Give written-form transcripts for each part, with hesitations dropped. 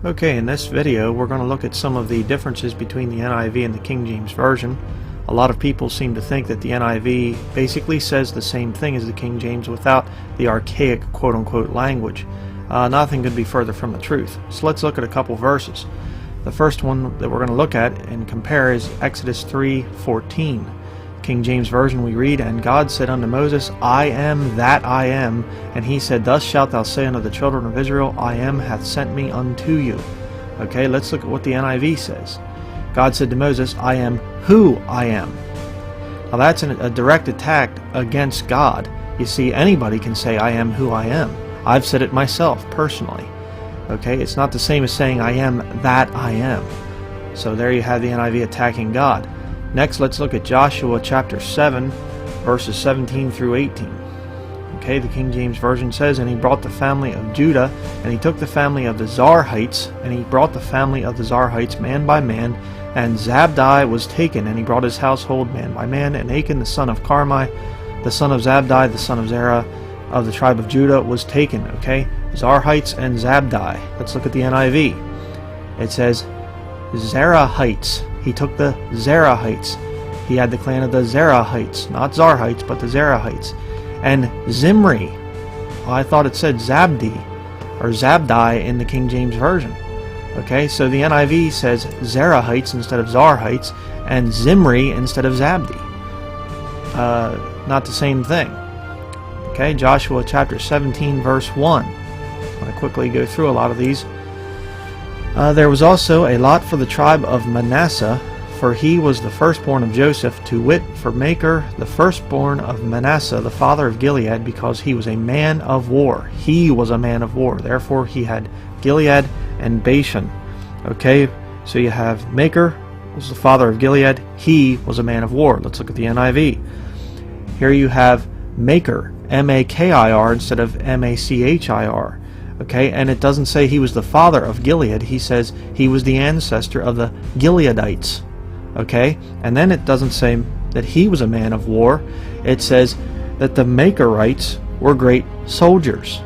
Okay, in this video we're going to look at some of the differences between the NIV and the King James Version. A lot of people seem to think that the NIV basically says the same thing as the King James without the archaic quote-unquote language. Nothing could be further from the truth. So let's look at a couple verses. The first one that we're going to look at and compare is Exodus 3:14. King James Version we read, "And God said unto Moses, I am that I am. And he said, Thus shalt thou say unto the children of Israel, I am hath sent me unto you." Okay, let's look at what the NIV says. God said to Moses, I am who I am. Now that's a direct attack against God. You see, anybody can say I am who I am. I've said it myself personally. Okay, it's not the same as saying I am that I am. So there you have the NIV attacking God. Next, let's look at Joshua chapter 7, verses 17 through 18. Okay, the King James Version says, "And he brought the family of Judah, and he took the family of the Zarhites, and he brought the family of the Zarhites man by man, and Zabdi was taken, and he brought his household man by man, and Achan the son of Carmi, the son of Zabdi, the son of Zerah, of the tribe of Judah, was taken." Okay, Zarhites and Zabdi. Let's look at the NIV. It says, Zerahites. He took the Zerahites. He had the clan of the Zerahites, not Zarhites, but the Zerahites. And Zimri. Well, I thought it said Zabdi or Zabdi in the King James Version. Okay, so the NIV says Zerahites instead of Zarhites and Zimri instead of Zabdi. Not the same thing. Okay, Joshua chapter 17 verse 1. I'm going to quickly go through a lot of these. There was also a lot for the tribe of Manasseh, for he was the firstborn of Joseph, to wit, for Machir, the firstborn of Manasseh, the father of Gilead, because he was a man of war. He was a man of war. Therefore he had Gilead and Bashan. Okay, so you have Machir was the father of Gilead. He was a man of war. Let's look at the NIV. Here you have Machir, M-A-K-I-R instead of M-A-C-H-I-R. Okay, and it doesn't say he was the father of Gilead. He says he was the ancestor of the Gileadites. Okay, and then it doesn't say that he was a man of war. It says that the Machirites were great soldiers.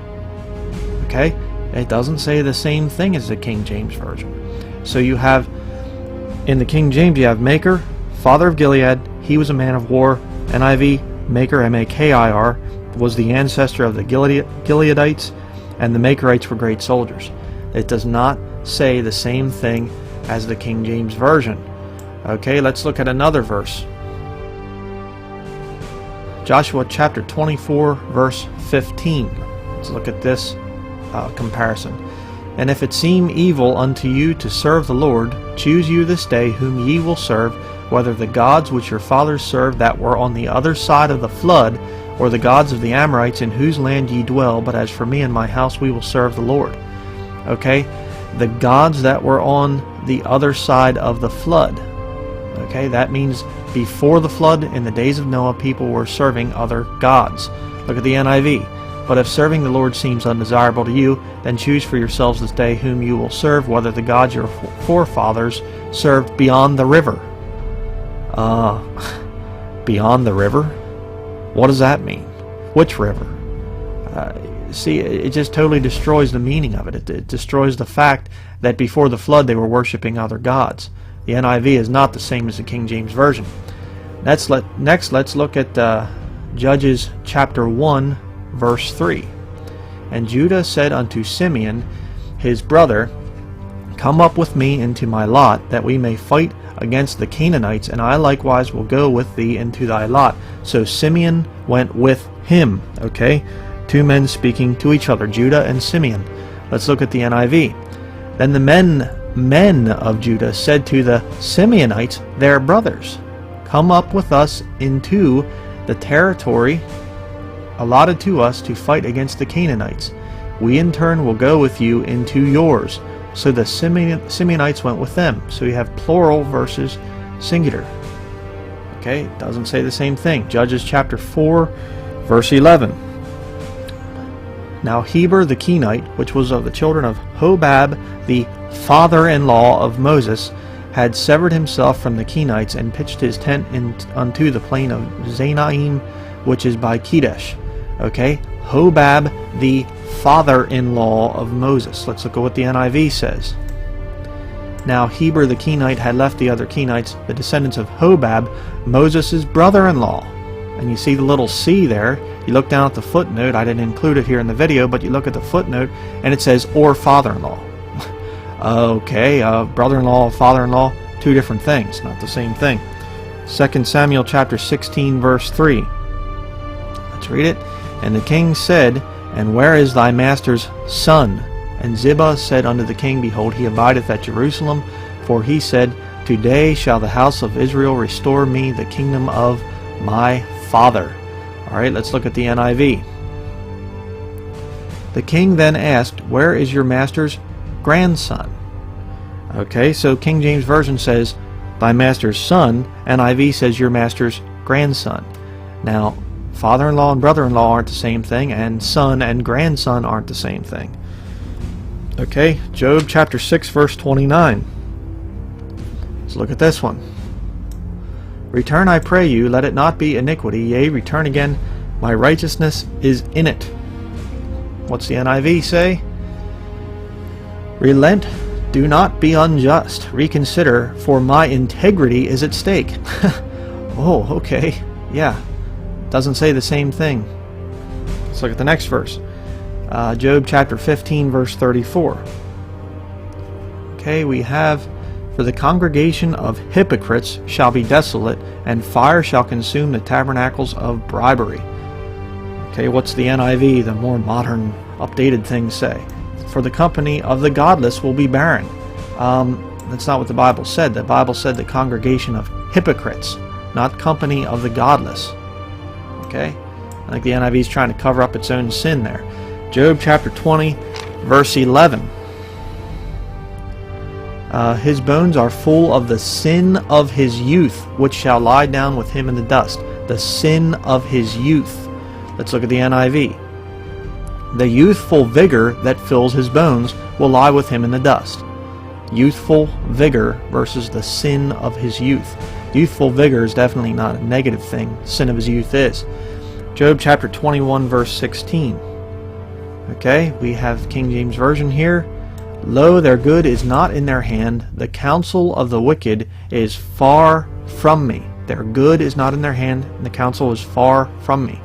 Okay, it doesn't say the same thing as the King James Version. So you have, in the King James, you have Machir, father of Gilead. He was a man of war. NIV, Machir, M-A-K-I-R, was the ancestor of the Gileadites, and the Machirites were great soldiers. It does not say the same thing as the King James Version. Okay, let's look at another verse. Joshua chapter 24 verse 15. Let's look at this comparison. "And if it seem evil unto you to serve the Lord, choose you this day whom ye will serve, whether the gods which your fathers served that were on the other side of the flood, or the gods of the Amorites in whose land ye dwell, but as for me and my house we will serve the Lord." Okay, the gods that were on the other side of the flood. Okay, that means before the flood, in the days of Noah, people were serving other gods. Look at the NIV. "But if serving the Lord seems undesirable to you, then choose for yourselves this day whom you will serve, whether the gods your forefathers served beyond the river." Beyond the river? What does that mean? Which river? See, it just totally destroys the meaning of it. It destroys the fact that before the flood they were worshiping other gods. The NIV is not the same as the King James Version. Next, let's look at Judges chapter 1, verse 3. "And Judah said unto Simeon, his brother, Come up with me into my lot, that we may fight against the Canaanites, and I likewise will go with thee into thy lot. So Simeon went with him." Okay, two men speaking to each other, Judah and Simeon. Let's look at the NIV. "Then the men of Judah said to the Simeonites, their brothers, Come up with us into the territory allotted to us to fight against the Canaanites. We in turn will go with you into yours. So the Simeonites went with them." So you have plural versus singular. Okay, it doesn't say the same thing. Judges chapter 4, verse 11. "Now Heber the Kenite, which was of the children of Hobab, the father-in-law of Moses, had severed himself from the Kenites and pitched his tent unto the plain of Zanaim, which is by Kedesh." Okay, Hobab the father-in-law of Moses. Let's look at what the NIV says. Now Heber the Kenite had left the other Kenites, the descendants of Hobab, Moses' brother-in-law. And you see the little C there. You look down at the footnote. I didn't include it here in the video, but you look at the footnote and it says, or father-in-law. Okay, brother-in-law, father-in-law, two different things, not the same thing. 2 Samuel chapter 16 verse 3. Let's read it. And the king said, And where is thy master's son? And Ziba said unto the king, Behold, he abideth at Jerusalem. For he said, Today shall the house of Israel restore me the kingdom of my father. Alright, let's look at the NIV. The king then asked, Where is your master's grandson? Okay, so King James Version says, Thy master's son. NIV says, Your master's grandson. Now, father-in-law and brother-in-law aren't the same thing, and son and grandson aren't the same thing. Okay, Job chapter 6 verse 29. Let's look at this one. Return, I pray you, let it not be iniquity, yea, return again, my righteousness is in it. What's the NIV say? Relent, do not be unjust, reconsider, for my integrity is at stake. Oh, okay, yeah, doesn't say the same thing. Let's look at the next verse. Job chapter 15 verse 34. Okay, we have, For the congregation of hypocrites shall be desolate, and fire shall consume the tabernacles of bribery. Okay, what's the NIV, the more modern, updated thing, say? For the company of the godless will be barren. That's not what the Bible said. The Bible said the congregation of hypocrites, not company of the godless. Okay? I think the NIV is trying to cover up its own sin there. Job chapter 20, verse 11. His bones are full of the sin of his youth, which shall lie down with him in the dust. The sin of his youth. Let's look at the NIV. The youthful vigor that fills his bones will lie with him in the dust. Youthful vigor versus the sin of his youth. Youthful vigor is definitely not a negative thing. Sin of his youth is. Job chapter 21 verse 16. Okay, we have King James Version here. Lo, their good is not in their hand. The counsel of the wicked is far from me. Their good is not in their hand, and the counsel is far from me.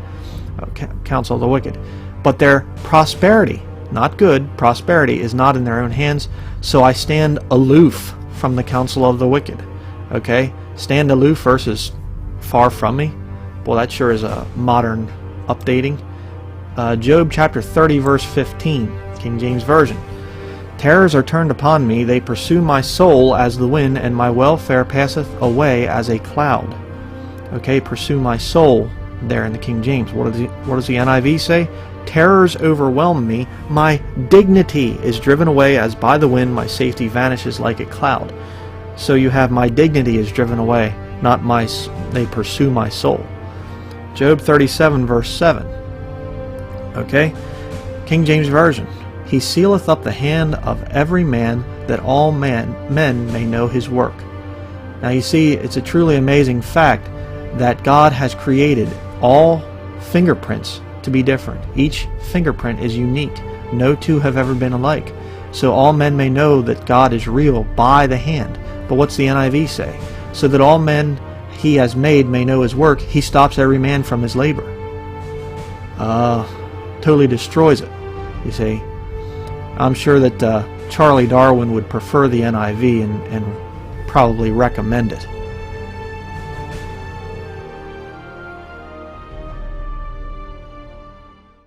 Okay, counsel of the wicked. But their prosperity, not good, prosperity is not in their own hands. So I stand aloof from the counsel of the wicked. Okay, stand aloof versus far from me. Well, that sure is a modern updating. Job chapter 30 verse 15, King James Version. Terrors are turned upon me, they pursue my soul as the wind, and my welfare passeth away as a cloud. Okay, pursue my soul there in the King James. What does the NIV say? Terrors overwhelm me, my dignity is driven away as by the wind, my safety vanishes like a cloud. So you have my dignity is driven away, not they pursue my soul. Job 37 verse 7. Okay, King James Version. He sealeth up the hand of every man, that all men may know his work. Now you see, it's a truly amazing fact that God has created all fingerprints to be different. Each fingerprint is unique. No two have ever been alike. So all men may know that God is real by the hand. But what's the NIV say? So that all men he has made may know his work, he stops every man from his labor. Totally destroys it, you see. I'm sure that Charlie Darwin would prefer the NIV and probably recommend it.